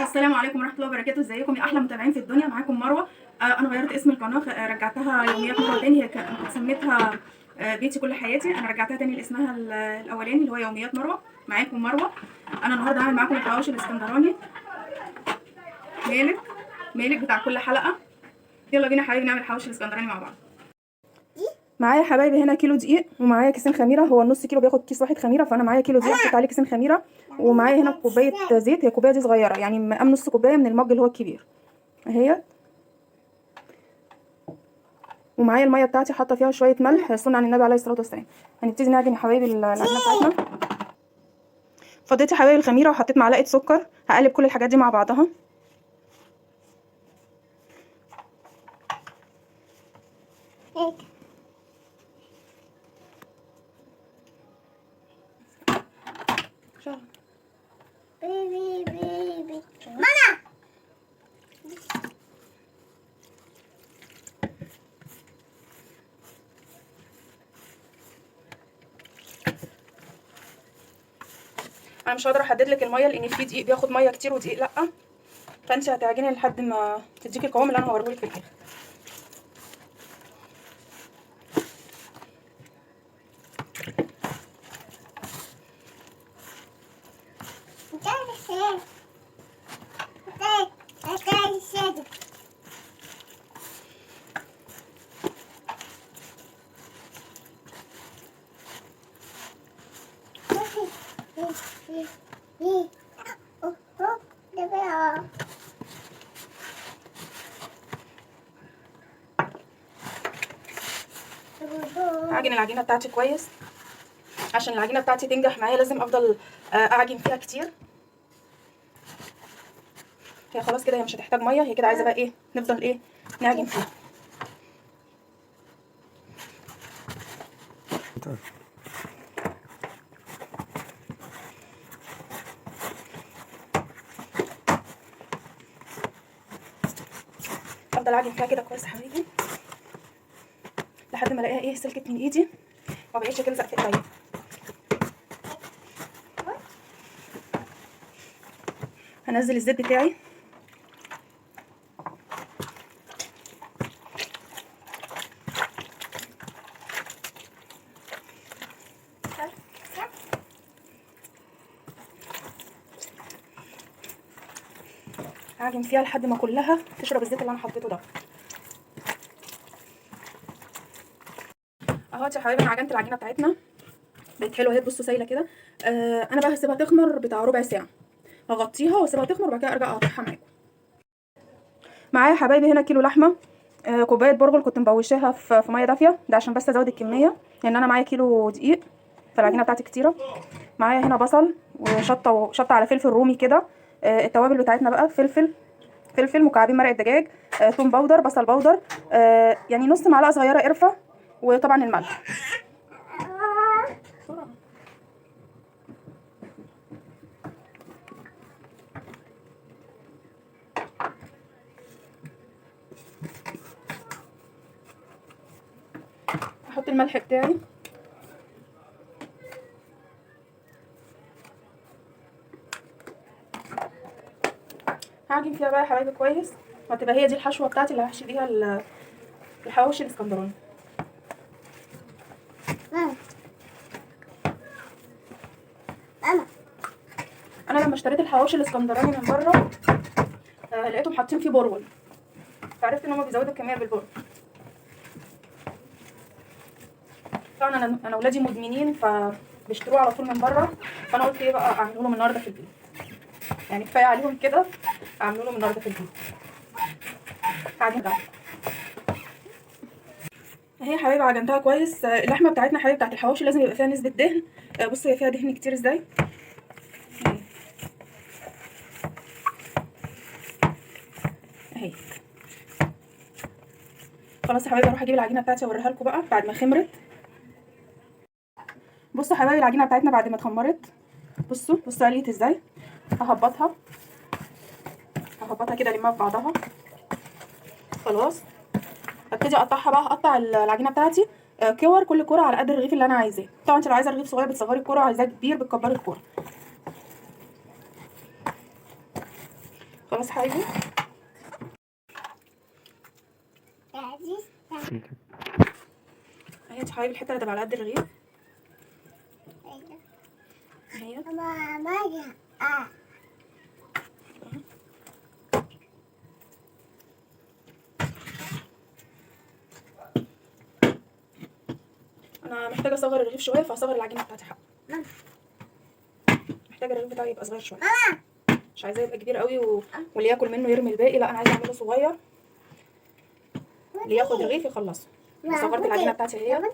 السلام عليكم ورحمه الله وبركاته. ازيكم يا احلى متابعين في الدنيا؟ معاكم مروه. انا غيرت اسم القناه، رجعتها يوميات مروه تاني. هي كنت سميتها بيتي كل حياتي، انا رجعتها تاني لاسمها الاولاني اللي هو يوميات مروه. معاكم مروه. انا النهارده هعمل معاكم الحواوشي الاسكندراني مالك مالك بتاع كل حلقه. يلا بينا حبايبي نعمل الحواوشي الاسكندراني مع بعض. معايا حبايبي هنا كيلو دقيق، ومعايا كيسين خميره. هو النص كيلو بياخد كيس واحد خميره، فانا معايا كيلو دقيق حطيت عليه كيسين خميره. ومعايا هنا كوبايه زيت، هي الكوبايه دي صغيره يعني مقام نص كوبايه من المج اللي هو الكبير اهي. ومعايا الميه بتاعتي حاطه فيها شويه ملح سنه عن النبي عليه الصلاه والسلام. هنبتدي نعجن يا حبايبي العجينه بتاعتنا. فضيت يا حبايبي الخميره وحطيت معلقه سكر. هقلب كل الحاجات دي مع بعضها. بيبي ماما. انا مش هقدر احدد لك الميه لان في دقيق بياخد ميه كتير ودقيق لا، فانت هتعجني لحد ما تديكي القوام اللي انا هوريه لك في الاخر. هعجن العجينه بتاعتي كويس. عشان العجينه بتاعتي تنجح معايا لازم افضل اعجن فيها كتير. هي خلاص كده، هي مش هتحتاج ميه، هي كده عايزه بقى ايه، نفضل ايه نعجن فيها. افضل اعجن فيها كده كويس يا حبايبي لحد ما الاقيها ايه سلكت من ايدي وما بقتش تلزق في ايديا. هنزل الزيت بتاعي. هعجن فيها لحد ما كلها تشرب الزيت اللي انا حطيته ده. اهو يا حبايبي انا عجنت العجينه بتاعتنا بقت حلوه اهي، بصوا سايله كده. انا بقى هسيبها تخمر بتاع ربع ساعه، هغطيها واسيبها تخمر وبعد كده ارجع اقطعها معاكم. معايا يا حبايبي هنا كيلو لحمه، كوبايه برغل كنت مبوشاها في ميه دافيه، ده عشان بس ازود الكميه لان انا معايا كيلو دقيق فالعجينه بتاعتي كتيره. معايا هنا بصل وشطه على فلفل رومي كده. التوابل بتاعتنا بقى فلفل مكعبين مرقه دجاج، ثوم باودر، بصل باودر، يعني نص معلقه صغيره قرفه، وطبعا الملح. هحط الملح بتاعي. هعجن فيها بقى يا حبايبي كويس، وهتبقى هي دي الحشوه بتاعتي اللي هحشي بيها الحواوشي الاسكندراني. انا لما اشتريت الحواوشي الاسكندراني من بره لقيتهم حاطين فيه برغل، فعرفت ان هم بيزودوا الكميه بالبرغل. طبعا انا ولادي مدمنين فبيشتروه على طول من بره، فانا قلت ايه بقى اعمله لهم النهارده في البيت، يعني كفايه عليهم كده اعمله لهم النهارده في البيت. هعجن ده اهي يا حبايبي، عجنتها كويس. اللحمه بتاعتنا يا حبايبي بتاعت الحواوشي لازم يبقى فيها نسبه دهن. بصوا هي فيها دهن كتير ازاي اهي. خلاص يا حبايبي اروح اجيب العجينه بتاعتي اوريها لكم بقى بعد ما خمرت. بصوا يا حبايبي العجينه بتاعتنا بعد ما اتخمرت، بصوا عليت ازاي. ههبطها كده المها في بعضها. خلاص ابتدي اقطعها بقى. هقطع العجينه بتاعتي كور، كل كوره على قد الرغيف اللي انا عايزاه. طبعا انت لو عايزه رغيف صغير بتصغري الكوره، عايزاه كبير بتكبري الكوره. خلاص حبايبي. اهي يا حبايبي الحته اللي تبقى على قد الرغيف اهي. انا محتاجه اصغر الرغيف شويه، فهصغر العجينه بتاعتي حبه. محتاجه الرغيف بتاعي يبقى صغير شويه، مش عايزاه يبقى كبير قوي واللي ياكل منه يرمي الباقي، لا انا عايزه اعمله صغير اللي ياخد رغيف يخلصه. صغرت العجينه بتاعتي اهي.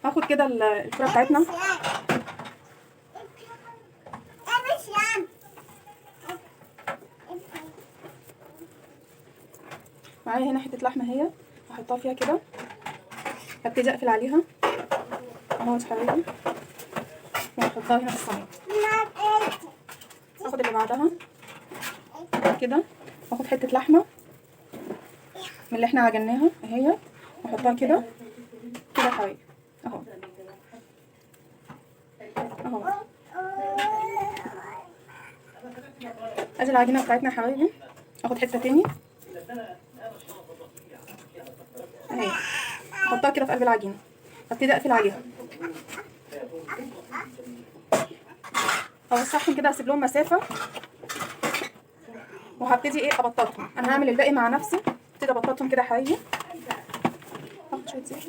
هاخد كده الكرة بتاعتنا. معايا هنا حتة لحمة اهي، هحطها فيها كده، هبتدي اقفل عليها اهو يا حبايبي، وهحطها هنا في الصينية. هاخد اللي بعدها كده، واخد حتة لحمة من اللي احنا عجناها اهي، واحطها كده كده يا حبايبي اهو اهو. ادي العجينة بتاعتنا يا حبايبي. اخد حتة تاني اهي، احطها كده في قلب العجينة، هبتدي اقفل عليها، اوسعهم كده، هسيب لهم مسافة، وهبتدي ايه ابططهم. انا هعمل الباقي مع نفسي، ابتدي ابططهم كده يا حبايبي. هاخد شوية زيت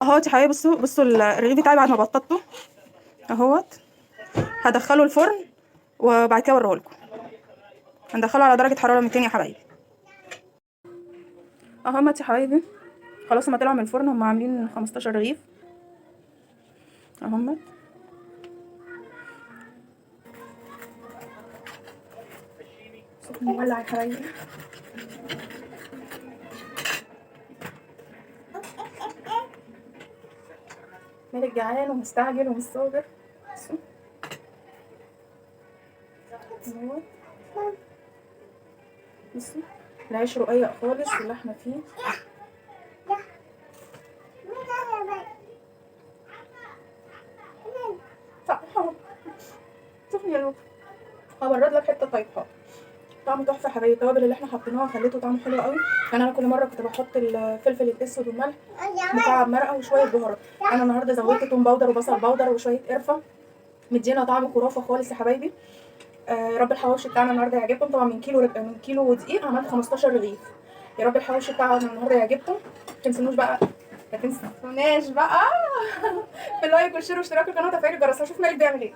اهوت يا حبايبي. بصوا الرغيف بتاعي بعد ما بططته اهوت، هدخله الفرن وبعد كده اوريهولكم. هندخله على درجة حرارة 200 يا حبايبي. اهمت يا حبايبي، خلاص هما طلعوا من الفرن، هما عاملين 15 رغيف اهمت. نولع يا حبايبي. مالك جعان ومستعجل ومش صابر؟ بصوا العيش رقيق خالص واللحمه فيه. شوفني يا لوك، هبرد لك حته طيب. طعمه تحفه يا حبايبي. التوابل اللي احنا حطيناها خليته طعمه حلو قوي. يعني انا كل مره كنت بحط الفلفل الاسود والملح مكعب مرقه وشويه بهارات، انا النهارده زودت توم باودر وبصل باودر وشويه قرفه، مدينا طعم خرافه خالص يا حبايبي. يا رب الحواوشي بتاعنا النهارده يعجبكم. طبعا من كيلو دقيق عملت 15 رغيف. يا رب الحواوشي بتاعنا النهارده يعجبكم. ما تنسوناش بقى في اللايك والشير واشتراك القناه وتفعيل الجرس. هشوف مالك بيعمل ايه.